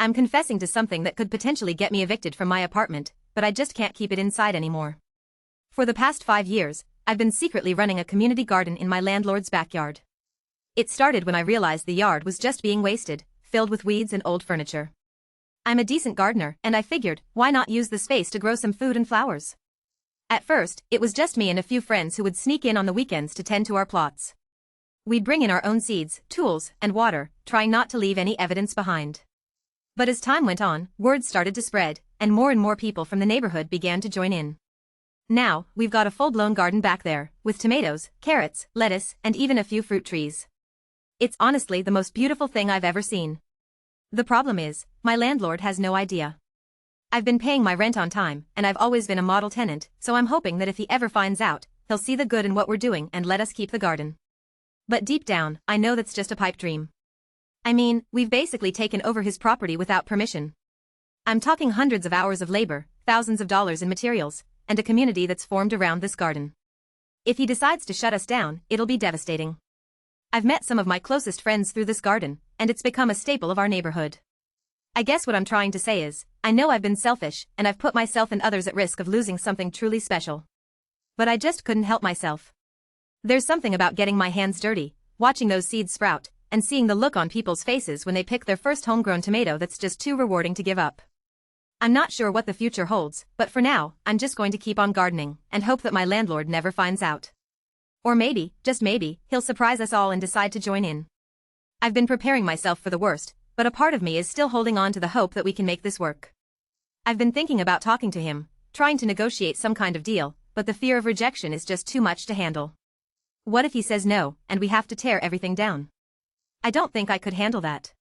I'm confessing to something that could potentially get me evicted from my apartment, but I just can't keep it inside anymore. For the past 5 years, I've been secretly running a community garden in my landlord's backyard. It started when I realized the yard was just being wasted, filled with weeds and old furniture. I'm a decent gardener, and I figured, why not use the space to grow some food and flowers? At first, it was just me and a few friends who would sneak in on the weekends to tend to our plots. We'd bring in our own seeds, tools, and water, trying not to leave any evidence behind. But as time went on, word started to spread, and more people from the neighborhood began to join in. Now, we've got a full-blown garden back there, with tomatoes, carrots, lettuce, and even a few fruit trees. It's honestly the most beautiful thing I've ever seen. The problem is, my landlord has no idea. I've been paying my rent on time, and I've always been a model tenant, so I'm hoping that if he ever finds out, he'll see the good in what we're doing and let us keep the garden. But deep down, I know that's just a pipe dream. I mean, we've basically taken over his property without permission. I'm talking hundreds of hours of labor, thousands of dollars in materials, and a community that's formed around this garden. If he decides to shut us down, it'll be devastating. I've met some of my closest friends through this garden, and it's become a staple of our neighborhood. I guess what I'm trying to say is, I know I've been selfish, and I've put myself and others at risk of losing something truly special. But I just couldn't help myself. There's something about getting my hands dirty, watching those seeds sprout, and seeing the look on people's faces when they pick their first homegrown tomato that's just too rewarding to give up. I'm not sure what the future holds, but for now, I'm just going to keep on gardening, and hope that my landlord never finds out. Or maybe, just maybe, he'll surprise us all and decide to join in. I've been preparing myself for the worst, but a part of me is still holding on to the hope that we can make this work. I've been thinking about talking to him, trying to negotiate some kind of deal, but the fear of rejection is just too much to handle. What if he says no, and we have to tear everything down? I don't think I could handle that.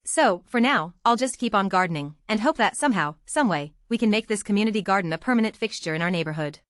So, for now, I'll just keep on gardening, and hope that somehow, someway, we can make this community garden a permanent fixture in our neighborhood.